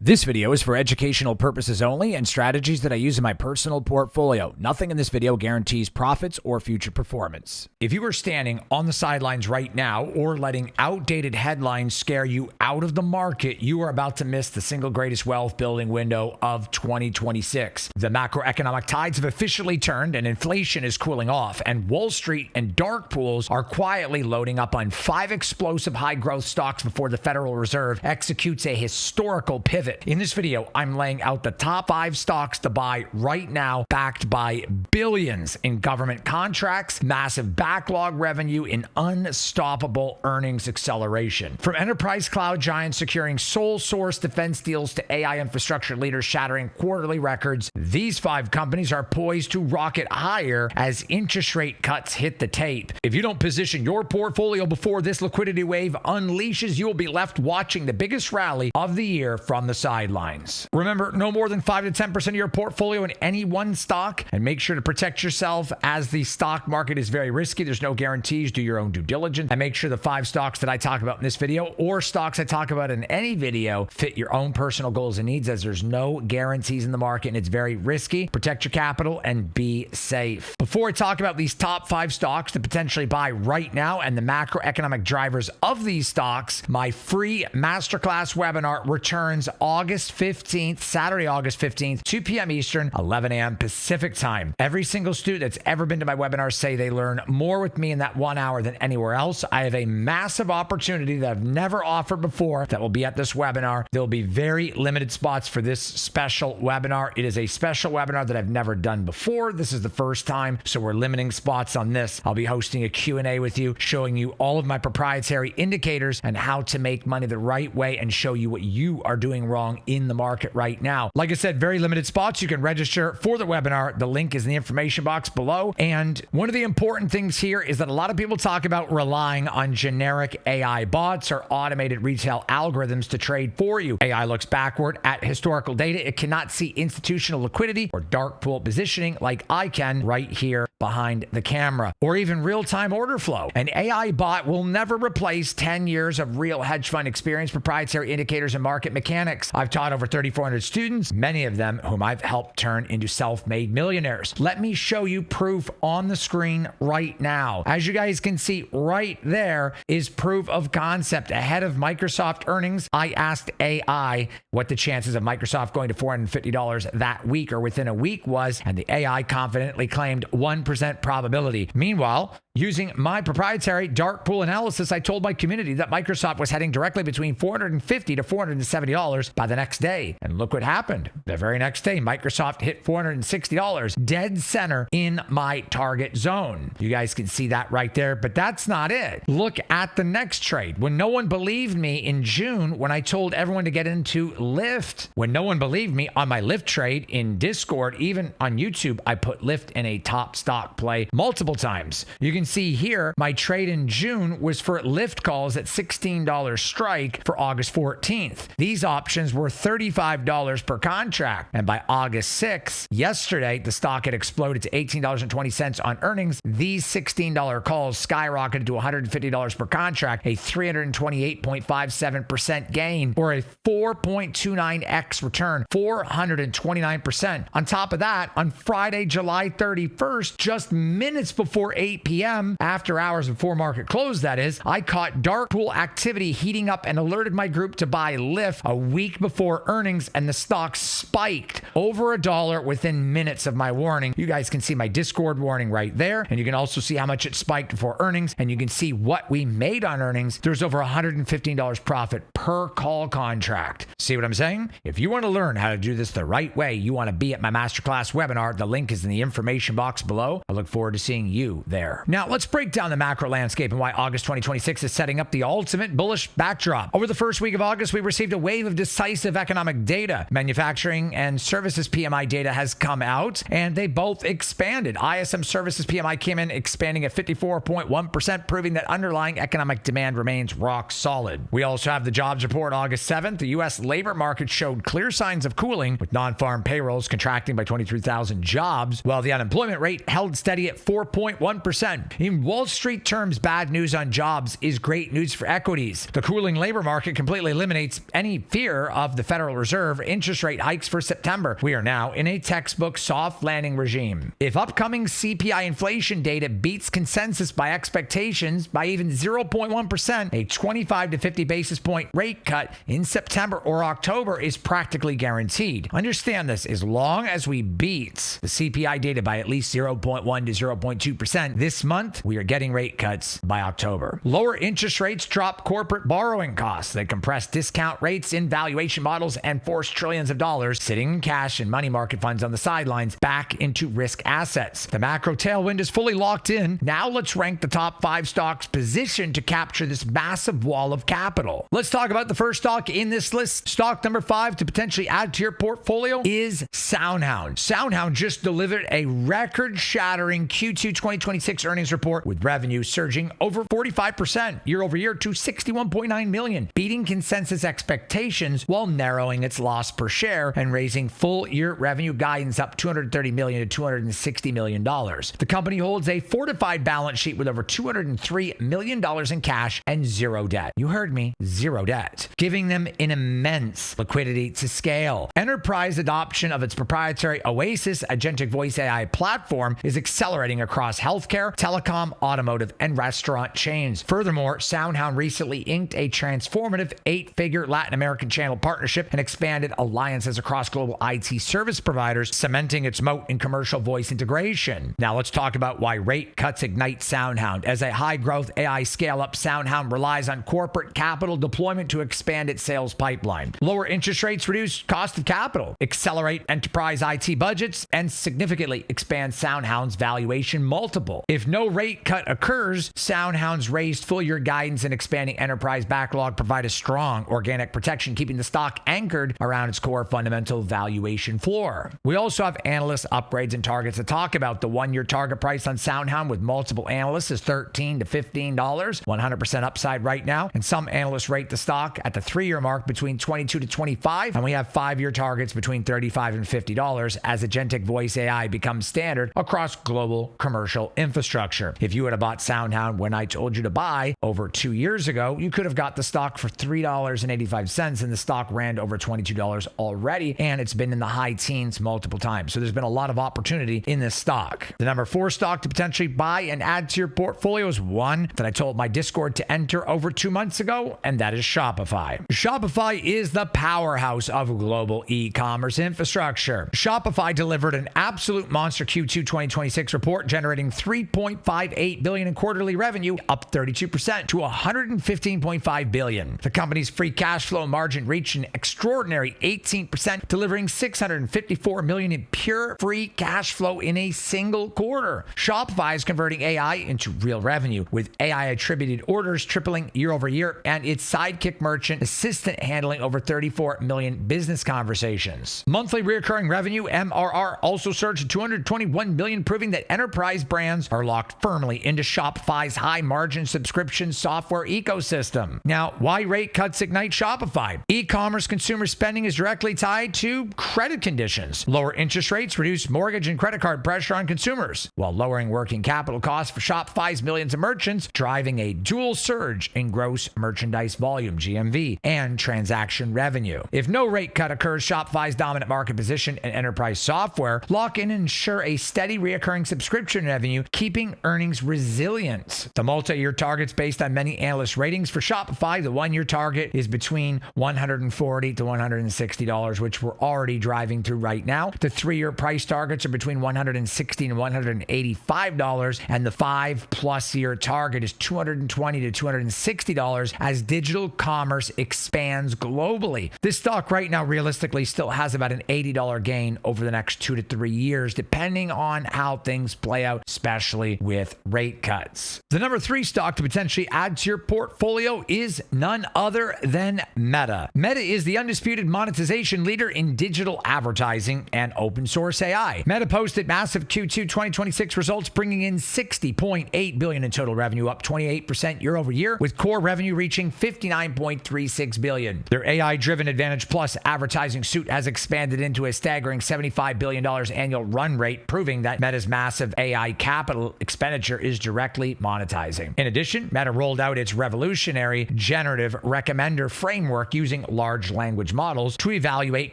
This video is for educational purposes only and strategies that I use in my personal portfolio. Nothing in this video guarantees profits or future performance. If you are standing on the sidelines right now or letting outdated headlines scare you out of the market, you are about to miss the single greatest wealth building window of 2026. The macroeconomic tides have officially turned and inflation is cooling off, and Wall Street and dark pools are quietly loading up on 5 explosive high growth stocks before the Federal Reserve executes a historical pivot. In this video, I'm laying out the top 5 stocks to buy right now, backed by billions in government contracts, massive backlog revenue, and unstoppable earnings acceleration. From enterprise cloud giants securing sole source defense deals to AI infrastructure leaders shattering quarterly records, these 5 companies are poised to rocket higher as interest rate cuts hit the tape. If you don't position your portfolio before this liquidity wave unleashes, you will be left watching the biggest rally of the year from the sidelines. Remember, no more than 5 to 10% of your portfolio in any one stock, and make sure to protect yourself as the stock market is very risky. There's no guarantees. Do your own due diligence and make sure the 5 stocks that I talk about in this video or stocks I talk about in any video fit your own personal goals and needs, as there's no guarantees in the market and it's very risky. Protect your capital and be safe. Before I talk about these top 5 stocks to potentially buy right now and the macroeconomic drivers of these stocks, my free masterclass webinar returns August 15th, Saturday, August 15th, 2 p.m. Eastern, 11 a.m. Pacific time. Every single student that's ever been to my webinar say they learn more with me in that 1 hour than anywhere else. I have a massive opportunity that I've never offered before that will be at this webinar. There'll be very limited spots for this special webinar. It is a special webinar that I've never done before. This is the first time, so we're limiting spots on this. I'll be hosting a Q&A with you, showing you all of my proprietary indicators and how to make money the right way and show you what you are doing wrong in the market right now. Like I said, very limited spots. You can register for the webinar. The link is in the information box below. And one of the important things here is that a lot of people talk about relying on generic AI bots or automated retail algorithms to trade for you. AI looks backward at historical data. It cannot see institutional liquidity or dark pool positioning like I can right here behind the camera, or even real-time order flow. An AI bot will never replace 10 years of real hedge fund experience, proprietary indicators, and market mechanics. I've taught over 3,400 students, many of them whom I've helped turn into self-made millionaires. Let me show you proof on the screen right now. As you guys can see right there is proof of concept. Ahead of Microsoft earnings, I asked AI what the chances of Microsoft going to $450 that week or within a week was, and the AI confidently claimed 1% probability. Meanwhile, using my proprietary dark pool analysis, I told my community that Microsoft was heading directly between $450 to $470 by the next day. And look what happened. The very next day, Microsoft hit $460, dead center in my target zone. You guys can see that right there, but that's not it. Look at the next trade. When no one believed me in June, when I told everyone to get into Lyft, when no one believed me on my Lyft trade in Discord, even on YouTube, I put Lyft in a top stock play multiple times. You can see here, my trade in June was for Lyft calls at $16 strike for August 14th. These options were $35 per contract. And by August 6th, yesterday, the stock had exploded to $18.20 on earnings. These $16 calls skyrocketed to $150 per contract, a 328.57% gain, or a 4.29x return, 429%. On top of that, on Friday, July 31st, just minutes before 8 p.m., after hours before market close, that is, I caught dark pool activity heating up and alerted my group to buy Lyft a week before earnings, and the stock spiked over $1 within minutes of my warning. You guys can see my Discord warning right there, and you can also see how much it spiked before earnings, and you can see what we made on earnings. There's over $115 profit per call contract. See what I'm saying? If you want to learn how to do this the right way, you want to be at my masterclass webinar. The link is in the information box below. I look forward to seeing you there. Now, let's break down the macro landscape and why August 2026 is setting up the ultimate bullish backdrop. Over the first week of August, we received a wave of decisive economic data. Manufacturing and services PMI data has come out, and they both expanded. ISM services PMI came in expanding at 54.1%, proving that underlying economic demand remains rock solid. We also have the jobs report August 7th. The U.S. labor market showed clear signs of cooling, with non-farm payrolls contracting by 23,000 jobs, while the unemployment rate held steady at 4.1%. In Wall Street terms, bad news on jobs is great news for equities. The cooling labor market completely eliminates any fear of the Federal Reserve interest rate hikes for September. We are now in a textbook soft landing regime. If upcoming CPI inflation data beats consensus by expectations by even 0.1%, a 25 to 50 basis point rate cut in September or October is practically guaranteed. Understand this, as long as we beat the CPI data by at least 0.1 to 0.2% this month, we are getting rate cuts by October. Lower interest rates drop corporate borrowing costs. They compress discount rates in valuation models and force trillions of dollars sitting in cash and money market funds on the sidelines back into risk assets. The macro tailwind is fully locked in. Now let's rank the top 5 stocks positioned to capture this massive wall of capital. Let's talk about the first stock in this list. Stock number 5 to potentially add to your portfolio is Soundhound. Soundhound just delivered a record-shattering Q2 2026 earnings report with revenue surging over 45% year over year to $61.9 million, beating consensus expectations while narrowing its loss per share and raising full-year revenue guidance up $230 million to $260 million. The company holds a fortified balance sheet with over $203 million in cash and zero debt. You heard me, zero debt, giving them an immense liquidity to scale. Enterprise adoption of its proprietary Oasis agentic voice AI platform is accelerating across healthcare, telecom, automotive, and restaurant chains. Furthermore, Soundhound recently inked a transformative 8-figure Latin American channel partnership and expanded alliances across global IT service providers, cementing its moat in commercial voice integration. Now let's talk about why rate cuts ignite Soundhound. As a high-growth AI scale-up, Soundhound relies on corporate capital deployment to expand its sales pipeline. Lower interest rates reduce cost of capital, accelerate enterprise IT budgets, and significantly expand Soundhound's valuation multiple. If no rate cut occurs, Soundhound's raised full-year guidance and expanding enterprise backlog provide a strong organic protection, keeping the stock anchored around its core fundamental valuation floor. We also have analyst upgrades and targets to talk about. The one-year target price on Soundhound with multiple analysts is $13 to $15, 100% upside right now, and some analysts rate the stock at the 3-year mark between $22 to $25, and we have 5-year targets between $35 and $50 as agentic voice AI becomes standard across global commercial infrastructure. If you would have bought Soundhound when I told you to buy over 2 years ago, you could have got the stock for $3.85, and the stock ran to over $22 already, and it's been in the high teens multiple times. So there's been a lot of opportunity in this stock. The number 4 stock to potentially buy and add to your portfolio is one that I told my Discord to enter over 2 months ago, and that is Shopify. Shopify is the powerhouse of global e-commerce infrastructure. Shopify delivered an absolute monster Q2 2026 report, generating $3.58 billion in quarterly revenue, up 32% to $115.5 billion. The company's free cash flow margin reached an extraordinary 18%, delivering $654 million in pure free cash flow in a single quarter. Shopify is converting AI into real revenue, with AI attributed orders tripling year over year and its Sidekick merchant assistant handling over 34 million business conversations. Monthly recurring revenue, MRR, also surged to $221 million, proving that enterprise brands are locked firmly into Shopify's high-margin subscription software ecosystem. Now, why rate cuts ignite Shopify? E-commerce consumer spending is directly tied to credit conditions. Lower interest rates reduce mortgage and credit card pressure on consumers, while lowering working capital costs for Shopify's millions of merchants, driving a dual surge in gross merchandise volume, GMV, and transaction revenue. If no rate cut occurs, Shopify's dominant market position in enterprise software lock in and ensure a steady reoccurring subscription revenue, keeping earnings resilient. The multi-year targets based on many analyst ratings for Shopify, the 1-year target is between $140 to $160, which we're already driving through right now. The 3-year price targets are between $160 and $185, and the 5+ year target is $220 to $260 as digital commerce expands globally. This stock right now realistically still has about an $80 gain over the next 2 to 3 years, depending on how things play out, especially with rate cuts. The number 3 stock to potentially add to your portfolio is none other than Meta. Meta is the undisputed monetization leader in digital advertising and open source AI. Meta posted massive Q2 2026 results, bringing in $60.8 billion in total revenue, up 28% year over year, with core revenue reaching $59.36 billion. Their AI-driven Advantage Plus advertising suite has expanded into a staggering $75 billion annual run rate, proving that Meta's massive AI capital expenditure is directly monetizing. In addition, Meta rolled out its revolutionary generative recommender framework using large language models to evaluate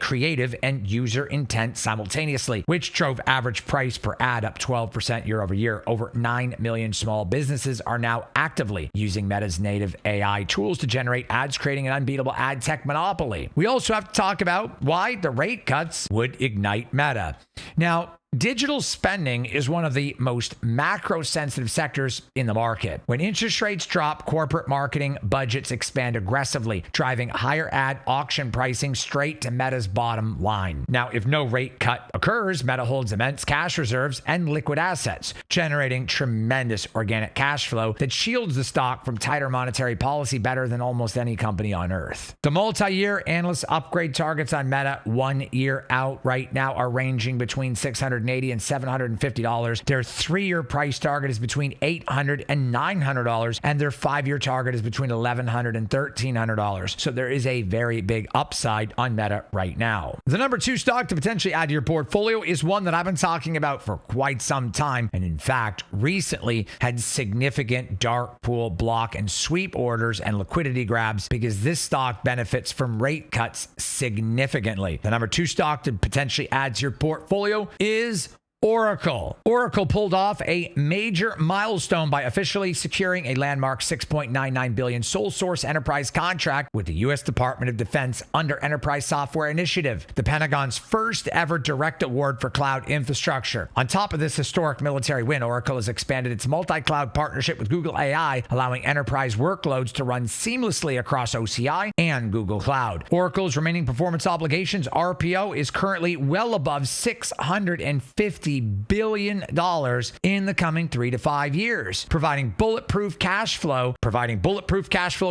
creative and user intent simultaneously, which drove average price per ad up 12% year over year. Over 9 million small businesses are now actively using Meta's native AI tools to generate ads, creating an unbeatable ad tech monopoly. We also have to talk about why the rate cuts would ignite Meta. Now, digital spending is one of the most macro-sensitive sectors in the market. When interest rates drop, corporate marketing budgets expand aggressively, driving higher ad auction pricing straight to Meta's bottom line. Now, if no rate cut occurs, Meta holds immense cash reserves and liquid assets, generating tremendous organic cash flow that shields the stock from tighter monetary policy better than almost any company on earth. The multi-year analyst upgrade targets on Meta 1 year out right now are ranging between $680 and $750. Their 3-year price target is between $800 and $900, and their 5-year target is between $1,100 and $1,300. So there is a very big upside on Meta right now. The number 2 stock to potentially add to your portfolio is one that I've been talking about for quite some time, and in fact, recently had significant dark pool block and sweep orders and liquidity grabs because this stock benefits from rate cuts significantly. The number 2 stock to potentially add to your portfolio is Oracle. Oracle pulled off a major milestone by officially securing a landmark $6.99 billion sole source enterprise contract with the U.S. Department of Defense under Enterprise Software Initiative, the Pentagon's first ever direct award for cloud infrastructure. On top of this historic military win, Oracle has expanded its multi-cloud partnership with Google AI, allowing enterprise workloads to run seamlessly across OCI and Google Cloud. Oracle's remaining performance obligations, RPO, is currently well above $650 billion in the coming 3 to 5 years, providing bulletproof cash flow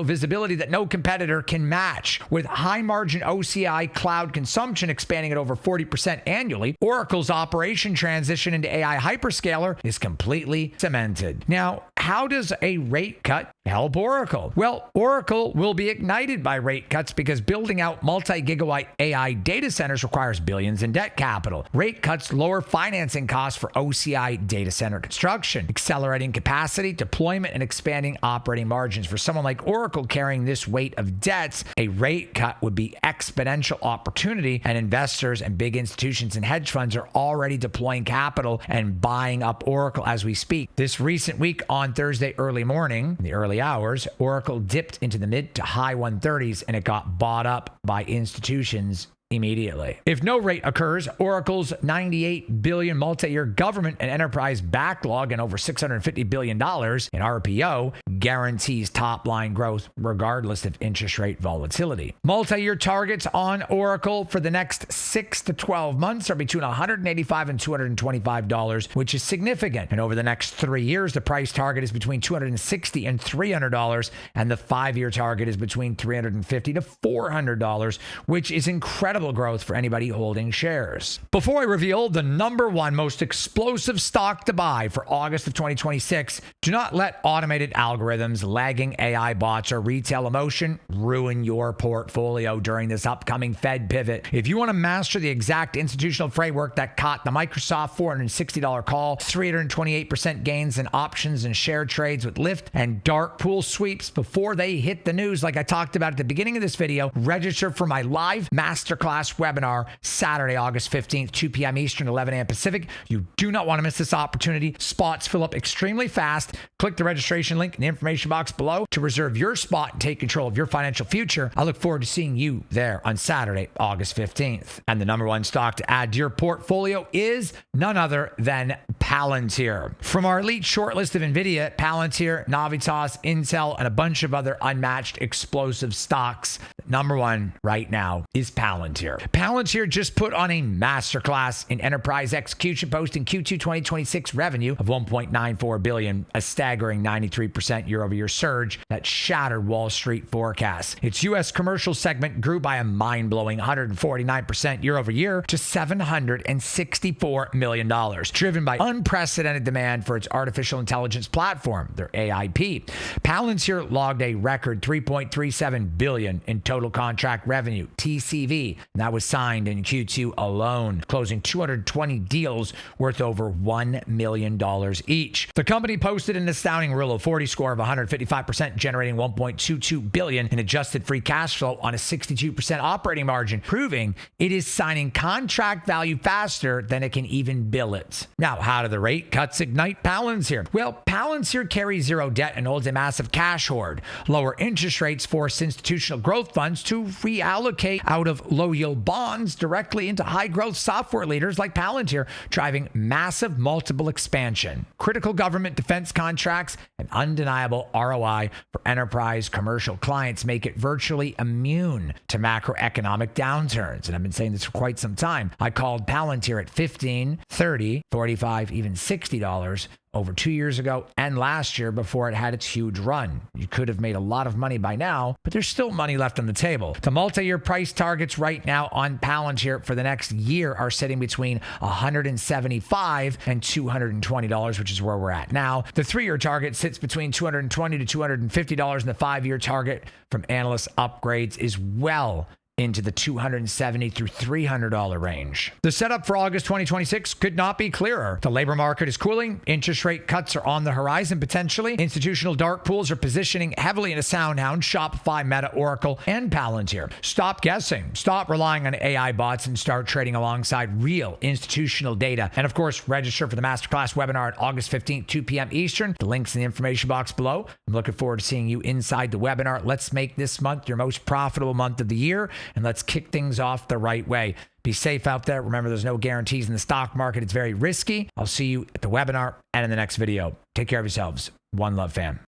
visibility that no competitor can match. With high margin OCI cloud consumption expanding at over 40% annually, Oracle's operation transition into AI hyperscaler is completely cemented. Now, how does a rate cut help Oracle? Well, Oracle will be ignited by rate cuts because building out multi-gigawatt AI data centers requires billions in debt capital. Rate cuts lower financing costs for OCI data center construction, accelerating capacity, deployment, and expanding operating margins. For someone like Oracle carrying this weight of debts, a rate cut would be exponential opportunity, and investors and big institutions and hedge funds are already deploying capital and buying up Oracle as we speak. This recent week on Thursday early morning, in the early hours, Oracle dipped into the mid to high 130s and it got bought up by institutions immediately. If no rate occurs, Oracle's $98 billion multi-year government and enterprise backlog and over $650 billion in RPO guarantees top-line growth regardless of interest rate volatility. Multi-year targets on Oracle for the next 6 to 12 months are between $185 and $225, which is significant. And over the next 3 years, the price target is between $260 and $300, and the 5-year target is between $350 to $400, which is incredible growth for anybody holding shares. Before I reveal the number 1 most explosive stock to buy for August of 2026, do not let automated algorithms, lagging AI bots, or retail emotion ruin your portfolio during this upcoming Fed pivot. If you want to master the exact institutional framework that caught the Microsoft $460 call, 328% gains in options and share trades with lift and dark pool sweeps before they hit the news like I talked about at the beginning of this video, register for my live masterclass webinar Saturday, August 15th, 2 p.m. Eastern, 11 a.m. Pacific. You do not want to miss this opportunity. Spots fill up extremely fast. Click the registration link in the information box below to reserve your spot and take control of your financial future. I look forward to seeing you there on Saturday, August 15th. And the number 1 stock to add to your portfolio is none other than Palantir. From our elite shortlist of NVIDIA, Palantir, Navitas, Intel, and a bunch of other unmatched explosive stocks, number 1 right now is Palantir. Palantir just put on a masterclass in enterprise execution, posting Q2 2026 revenue of $1.94 billion, a staggering 93% year-over-year surge that shattered Wall Street forecasts. Its U.S. commercial segment grew by a mind-blowing 149% year-over-year to $764 million, driven by unprecedented demand for its artificial intelligence platform, their AIP. Palantir logged a record $3.37 billion in total contract revenue, TCV, And that was signed in Q2 alone, closing 220 deals worth over $1 million each. The company posted an astounding Rule of 40 score of 155%, generating $1.22 billion in adjusted free cash flow on a 62% operating margin, proving it is signing contract value faster than it can even bill it. Now, how do the rate cuts ignite Palantir? Well, Palantir carries zero debt and holds a massive cash hoard. Lower interest rates force institutional growth funds to reallocate out of low-yield bonds directly into high-growth software leaders like Palantir, driving massive multiple expansion. Critical government defense contracts and undeniable ROI for enterprise commercial clients make it virtually immune to macroeconomic downturns. And I've been saying this for quite some time. I called Palantir at $15, $30, $45, even $60 over 2 years ago and last year before it had its huge run. You could have made a lot of money by now, but there's still money left on the table. The multi-year price targets right now on Palantir for the next year are sitting between $175 and $220, which is where we're at now. The 3-year target sits between $220 to $250, and the 5-year target from analyst upgrades is well into the $270 through $300 range. The setup for August 2026 could not be clearer. The labor market is cooling. Interest rate cuts are on the horizon potentially. Institutional dark pools are positioning heavily into Soundhound, Shopify, Meta, Oracle, and Palantir. Stop guessing. Stop relying on AI bots and start trading alongside real institutional data. And of course, register for the masterclass webinar on August 15th, 2 p.m. Eastern. The link's in the information box below. I'm looking forward to seeing you inside the webinar. Let's make this month your most profitable month of the year, and let's kick things off the right way. Be safe out there. Remember, there's no guarantees in the stock market. It's very risky. I'll see you at the webinar and in the next video. Take care of yourselves. One love, fam.